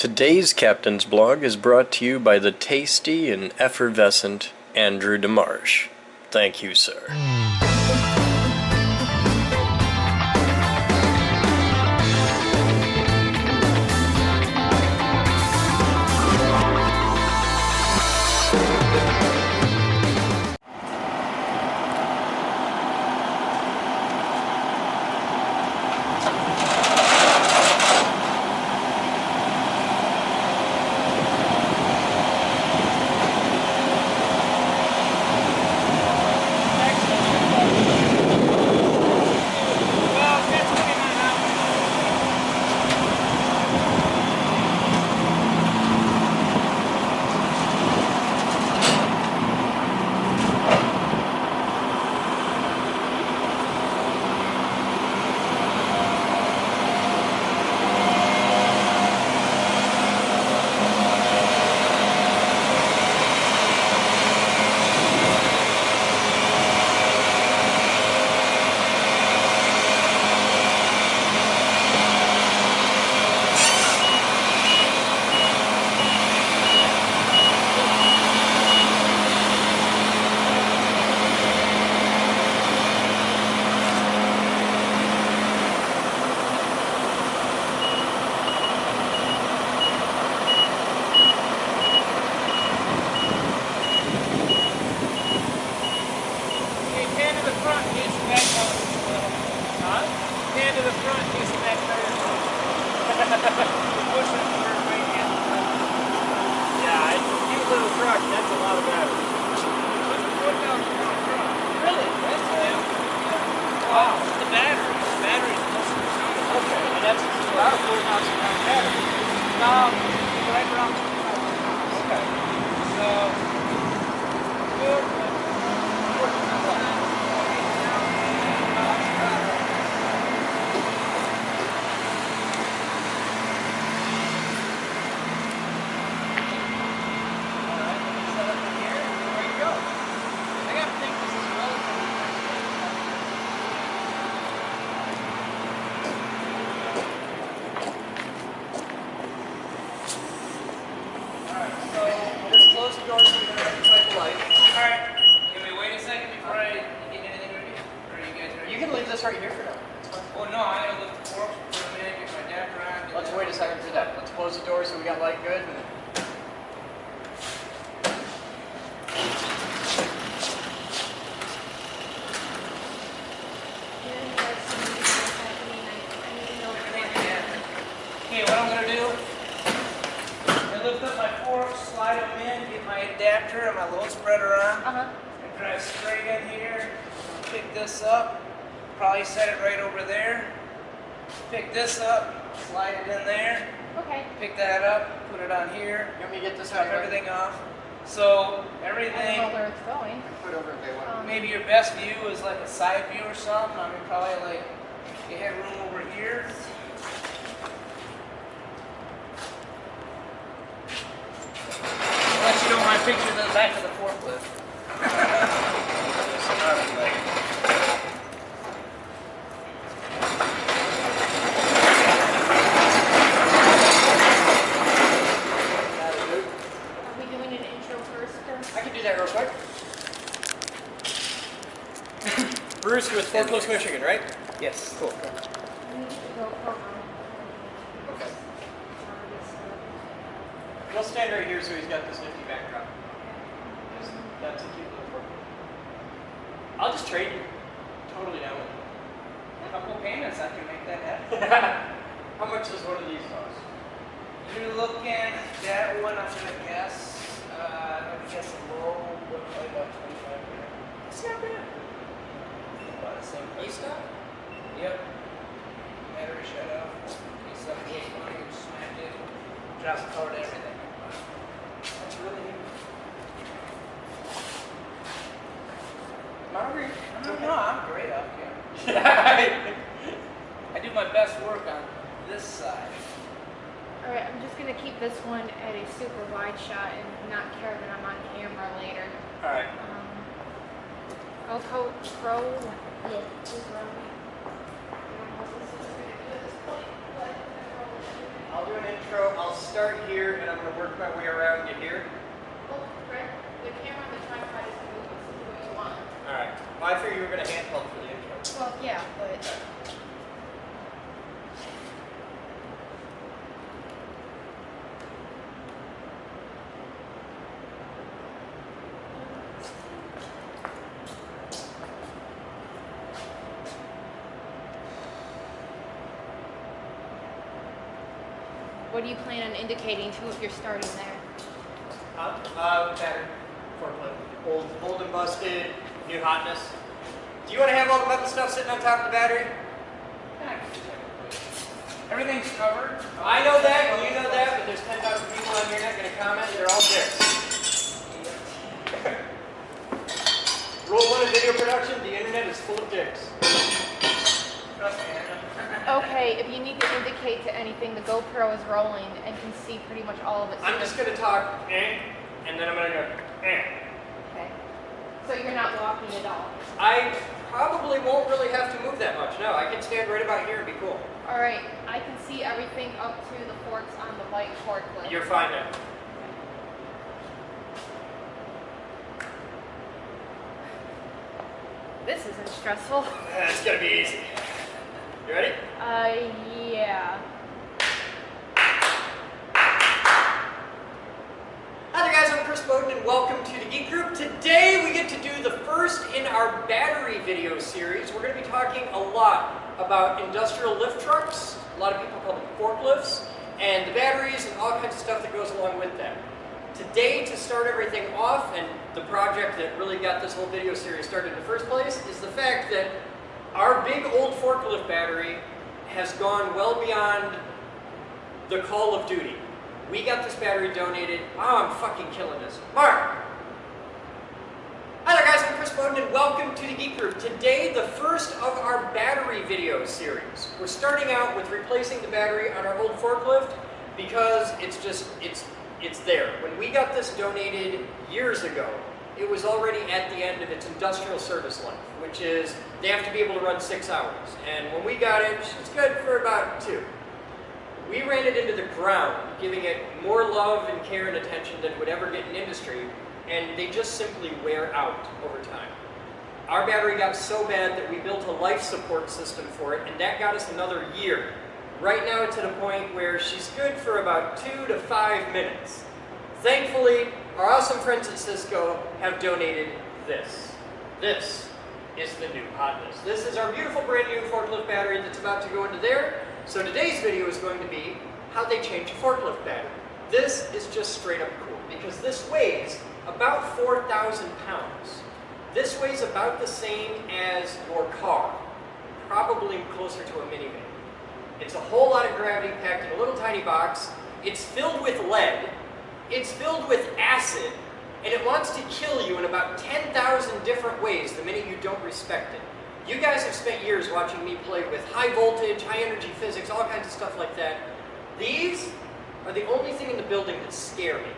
Today's Captain's Blog is brought to you by the tasty and effervescent Andrew DeMarsh. Thank you, sir. Right here for now. Oh no, I gotta look for a minute, get my adapter on. Let's wait a second for that. Let's close the door so we got light good. Okay, what I'm gonna do, I lift up my fork, slide them in, get my adapter and my load spreader on, and drive straight in here, pick this up. Probably set it right over there. Pick this up, slide it in there. Okay. Pick that up, put it on here. You want me to get this Top everything off. So everything. I don't know where it's going. Put over if they want. Maybe your best view is like a side view or something. I mean, probably like you had room over here. Unless you don't want to picture the back of the forklift. Bruce with Forklift, Michigan, right? Yes. Cool. We need to go program. Okay. We'll stand right here so he's got this nifty backdrop. That's a cute little Forklift. I'll just trade you. Totally down with it. A couple payments, I can make that happen. How much does one of these cost? You're looking at that one, I'm gonna guess. I'm gonna guess a low, probably about 25 grand. It's not bad. About the same price. Yep. Battery shut off. Piece up goes on, you smacked it. Drops the power to everything. That's really neat. I'm hungry. No, I'm great out here. I do my best work on this side. Alright, I'm just going to keep this one at a super wide shot and not care that I'm on camera later. Alright. I'll pro. Yeah, just run. I don't know what this is going to do at this point, but I'll do do an intro. I'll start here, and I'm going to work my way around to here. Well, Rick, the camera on the tripod is moving, so do what you want. All right. Well, I figured you were going to handheld for the intro. Well, yeah, but... What do you plan on indicating to if you're starting there? Battery, forklift, old and busted, new hotness. Do you want to have all the metal stuff sitting on top of the battery? Everything's covered. I know that, and you know that, but there's 10,000 people on here not going to comment. They're all dicks. Rule 1 of video production: the internet is full of dicks. Trust me, I know. Okay, if you need to indicate to anything, the GoPro is rolling and can see pretty much all of it. I'm just going to talk, and then I'm going to go, Okay. So you're not walking at all? I probably won't really have to move that much. No, I can stand right about here and be cool. All right, I can see everything up to the forks on the white forklift. You're fine now. This isn't stressful. It's going to be easy. You ready? Yeah. Hi there guys, I'm Chris Boden and welcome to the Geek Group. Today we get to do the first in our battery video series. We're going to be talking a lot about industrial lift trucks, a lot of people call them forklifts, and the batteries and all kinds of stuff that goes along with that. Today, to start everything off, and the project that really got this whole video series started in the first place, is the fact that our big old forklift battery has gone well beyond the call of duty. We got this battery donated. Wow, I'm fucking killing this. Mark! Hi there guys, I'm Chris Boden and welcome to the Geek Group. Today, the first of our battery video series. We're starting out with replacing the battery on our old forklift because it's there. When we got this donated years ago, it was already at the end of its industrial service life, which is they have to be able to run 6 hours. And when we got it, it's good for about 2. We ran it into the ground, giving it more love and care and attention than would ever get in industry, and they just simply wear out over time. Our battery got so bad that we built a life support system for it, and that got us another year. Right now it's at a point where she's good for about 2 to 5 minutes. Thankfully, our awesome friends at Cisco have donated this. This is the new hotness. This is our beautiful brand new forklift battery that's about to go into there. So today's video is going to be how they change a forklift battery. This is just straight up cool because this weighs about 4,000 pounds. This weighs about the same as your car, probably closer to a minivan. It's a whole lot of gravity packed in a little tiny box. It's filled with lead. It's filled with acid. And it wants to kill you in about 10,000 different ways the minute you don't respect it. You guys have spent years watching me play with high voltage, high energy physics, all kinds of stuff like that. These are the only thing in the building that scare me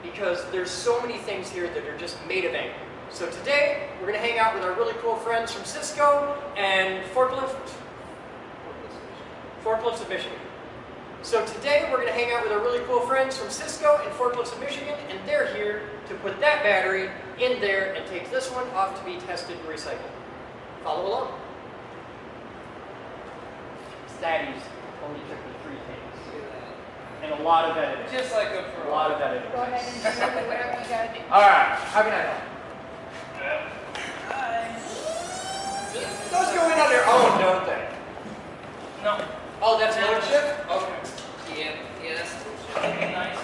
because there's so many things here that are just made of anger. So today, we're going to hang out with our really cool friends from Cisco and Forklifts of Michigan. So today, we're going to hang out with our really cool friends from Cisco and Forklifts of Michigan, and they're here to put that battery in there and take this one off to be tested and recycled. Follow along. It's that easy. Only took me 3 takes. And a lot of editing. Just like a pro. A lot of editing. Go ahead and do whatever you gotta do. Alright, how can I help? Those go in on their own, don't they? No. Oh, that's load shift? Okay. Yeah, that's nice.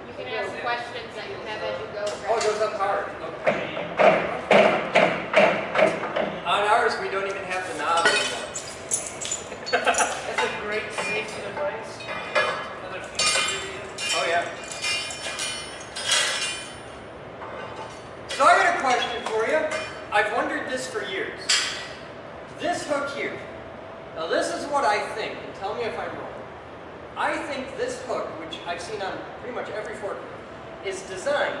You can ask questions that you have as you go. Oh, it goes up hard. Okay. On ours, we don't even have the knob anymore. That's a great safety device. Another feature video. Oh, yeah. So I got a question for you. I've wondered this for years. This hook here. Now this is what I think, and tell me if I'm wrong. I think this hook, which I've seen on pretty much every forklift, is designed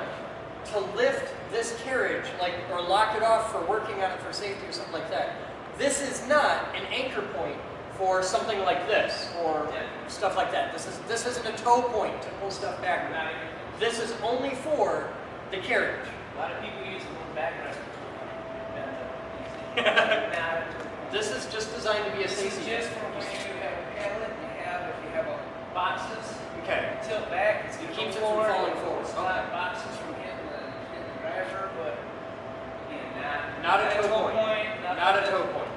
to lift this carriage, or lock it off for working on it for safety or something like that. This is not an anchor point for something like this or stuff like that. This isn't a tow point to pull stuff back. This is only for the carriage. A lot of people use the little backrest. This is just designed to be a This is safety. just for when you have a pallet, if you have a boxes, Okay. tilt back, it's It gonna keeps go it from forward, falling it'll forward. stop boxes from hitting the driver, but Not a tow point. Not a tow point.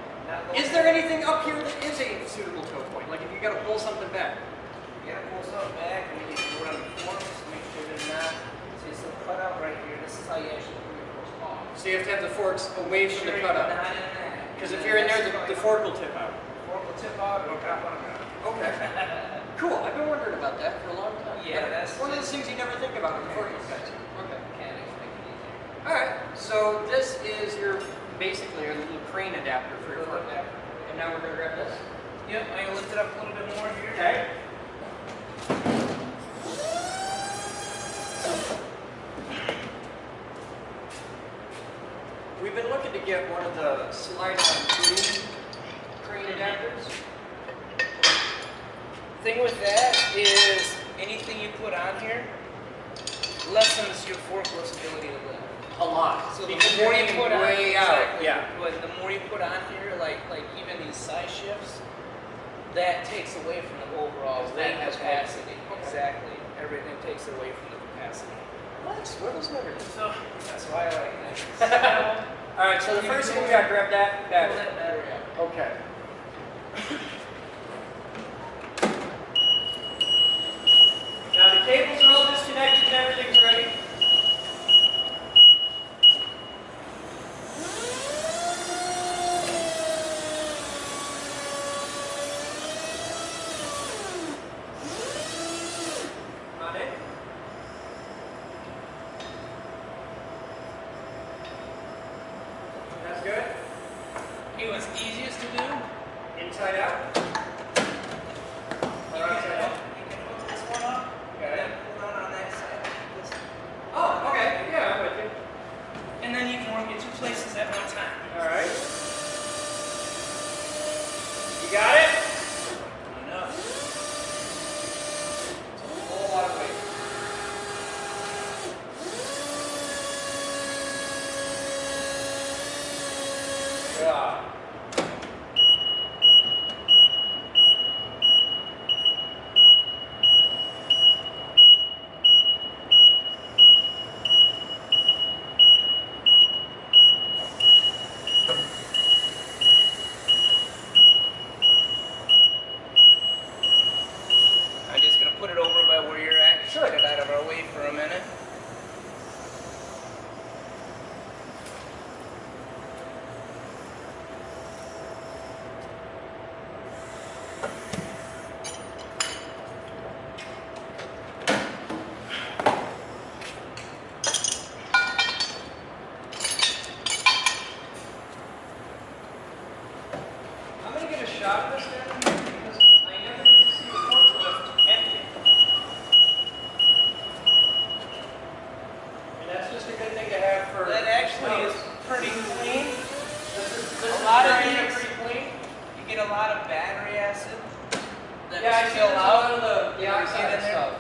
Is there anything up here that is a suitable tow point? Like if you got to pull something back? You gotta pull something back and you need to go around the forks to make sure they're not. See, it's a cutout right here. This is how you actually pull your forks off. So you have to have the forks away from the cutout. Not in that. Because if you're in there, the fork will tip out. Fork will tip out or drop on the ground. Okay. Cool. I've been wondering about that for a long time. Yeah, that's one of those things you never think about with forklift guys. Okay. Mechanics make it easier. All right. So this is your basically your little crane adapter for your Little forklift. adapter. And now we're gonna grab this. Yep, I'm gonna lift it up a little bit more here. Okay. We've been looking to get one of the slide-on boom crane adapters. Thing with that is anything you put on here lessens your forklift's ability to lift. A lot. So the Because more you're you aiming put on, way out. exactly, Yeah. but the more you put on here, like even these side shifts, that takes away from the overall Because weight that has capacity. weight. Okay. Exactly. Everything takes away from the capacity. Nice. Where was everything? So that's why I like that. All right. So the first thing we got, grab that Pull battery. that battery out. Okay. Now the cables are all disconnected and everything's ready. On it. That's good. It was easiest to do. Inside out. You Or can outside out. hook this one up. Got it. And then pull down on that side. This. Oh, okay. Yeah, I'm with you. And then you can work in two places at one time. All right. You got it? Enough. A whole lot of weight. Yeah. I'm just gonna put it over by where you're at. Sure. Get it out of our way for a minute. I'm gonna get a shot of this down here because I never get to see the forklift empty. And that's just a good thing to have for. That actually is snows. pretty clean. This A lot of pretty, these- pretty clean. You get a lot of battery acid. That Yeah, I will see spill there's a out. lot of the Yeah, oxide get in there. stuff.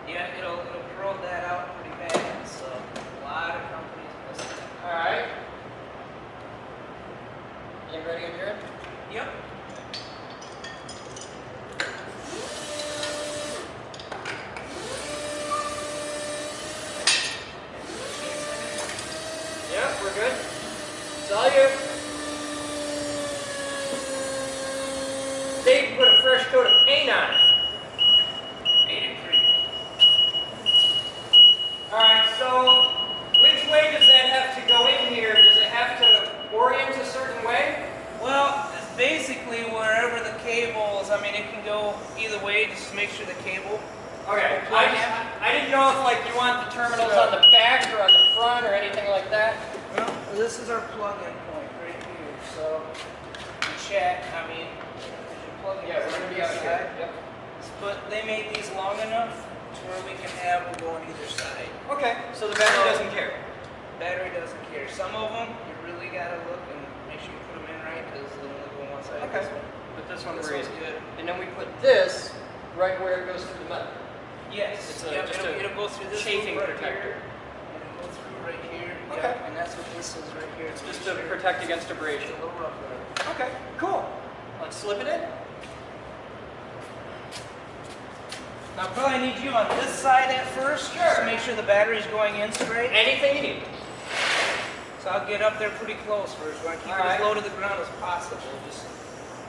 Yeah, it'll corrode that out pretty bad. So a lot of companies miss that. All right. You ready on your end? Yep. Yep, we're good. It's all you. They put a fresh coat of paint on it. Made it pretty. All right, so which way does that have to go in here? Does it have to orient a certain way? Well, it's basically wherever the cables, I mean, it can go either way, just to make sure the cable. Okay, I didn't know if like you want the terminals on the back or on the front or anything like that. Well, this is our plug-in point right here. So, you check, I mean, your plug-in Yeah, we're gonna be out here. Yep. But they made these long enough to where we can have them go on either side. Okay, so the battery doesn't care. Battery doesn't care. Some of them, you really gotta look and make sure you put them in right because they only go on one side. Okay. This one. Put this one This where one's he's good. and then we put this right where it goes through the metal. Yes. It's Yep, it'll go through this chafing loop right protector. here. It'll go through right here. Okay. Yep, and that's what this is right here. It's just to protect against abrasion. a little rough there. Okay, cool. Let's slip it in. Now, probably need you on this side at first, Sure. just to make sure the battery's going in straight. Anything you need. So I'll get up there pretty close first. We want to keep it Alright. as low to the ground as possible. Just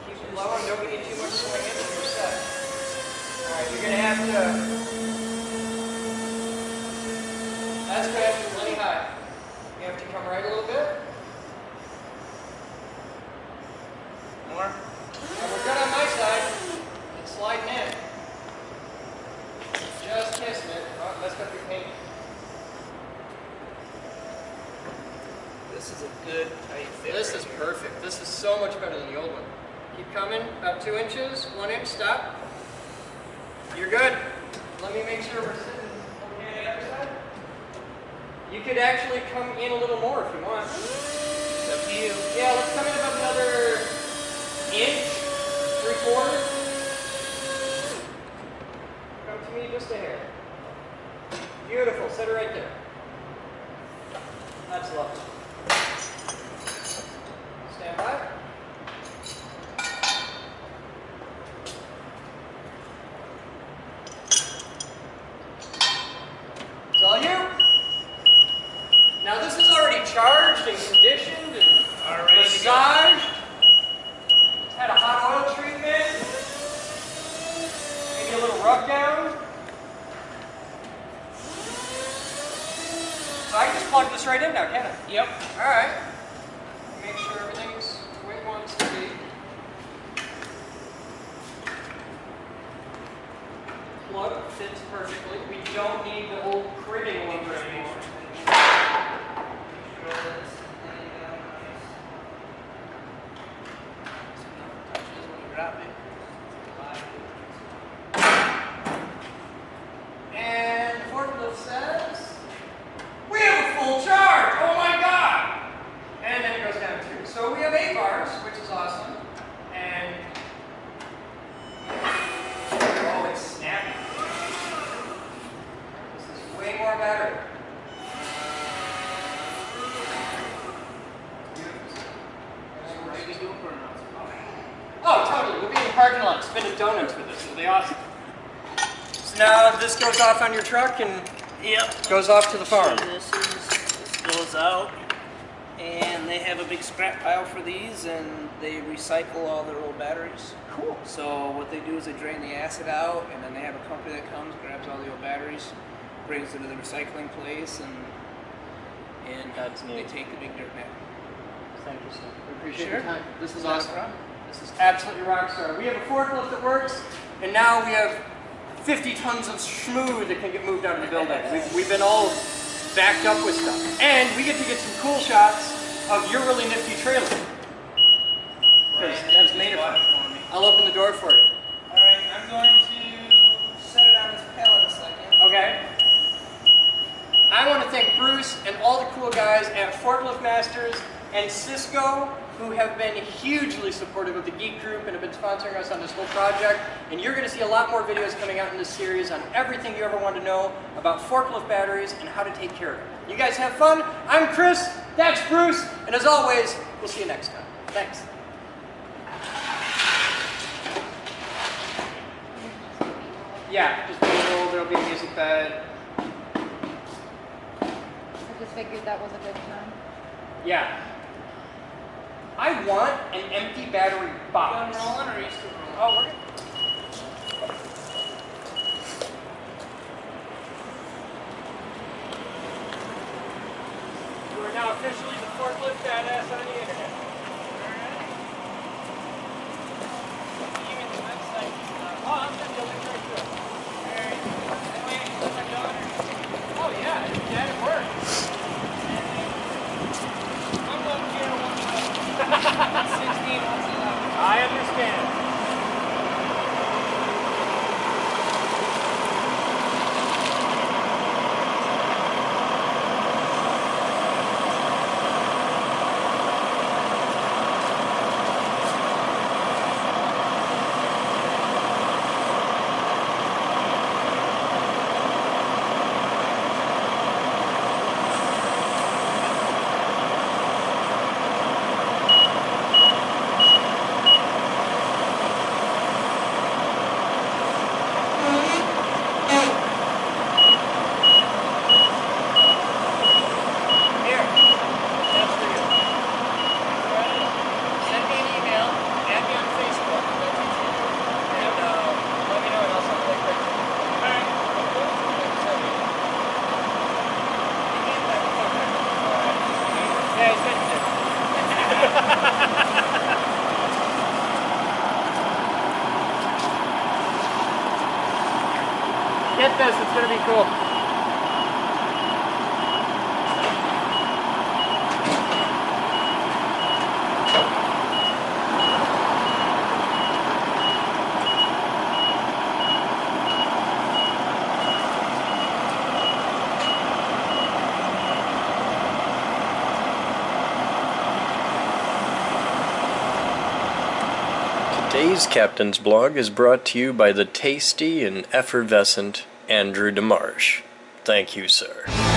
Keep it low and don't get too much swing in and you're set. Alright, you're gonna have to. That's good, plenty high. You have to come right a little bit. more. And we're good on my side. It's sliding in. Just kissing it. Oh, messed up your paint. This is a good tight fit. This right is here. perfect. This is so much better than the old one. Keep coming, about 2 inches, 1 inch, stop. You're good. Let me make sure we're sitting okay on the other side. You could actually come in a little more if you want. It's up to you. Yeah, let's come in about another inch, 3/4. Come to me just a hair. Beautiful, set her right there. That's lovely. Stand by. It's all you. Now this is already charged and conditioned and Already to go. massaged. It's had a hot oil treatment. Maybe a little rub down. So I can just plug this right in now, can I? Yep. Alright. Make sure everything's the way it wants to be. Plug fits perfectly. We don't need the old cribbing lumber anymore. And Forklift says, we have a full charge! Oh my god! And then it goes down to 2. So we have 8 bars, which is awesome. And oh, it's snappy. This is way more battery. Oh, totally. We'll be in the parking lot spinning donuts with this. It'll be awesome. So now this goes off on your truck and Yep. goes off to the farm. So this goes out, and they have a big scrap pile for these, and they recycle all their old batteries. Cool. So what they do is they drain the acid out, and then they have a company that comes, grabs all the old batteries, brings it to the recycling place, and That's they neat. take the big dirt nap. Thank you, sir. We appreciate Sure. your time. This is Not a awesome. problem. This is absolutely rock star. We have a forklift that works, and now we have 50 tons of schmoo that can get moved out of the building. We've been all backed up with stuff. And we get to get some cool shots of your really nifty trailer. Because that's made it for me. I'll open the door for you. Alright, I'm going to set it on this pallet a second. Okay? I want to thank Bruce and all the cool guys at Forklift Masters and Cisco who have been hugely supportive of the Geek Group and have been sponsoring us on this whole project. And you're going to see a lot more videos coming out in this series on everything you ever want to know about forklift batteries and how to take care of it. You guys have fun. I'm Chris, that's Bruce, and as always, we'll see you next time. Thanks. Yeah, just roll, there'll be a music bed. I just figured that was a good time. Yeah. I want an empty battery box. Done rolling, or are you still rolling? Oh, we're good. You are now officially the forklift badass on the internet. Even the website is Oh, I'm sending you a link right through. I'm waiting for my daughter. Oh yeah, yeah, it works. I'm going to get 16 once 11. I understand. Get this, it's gonna be cool. Today's Captain's Blog is brought to you by the tasty and effervescent Andrew DeMarsh. Thank you, sir.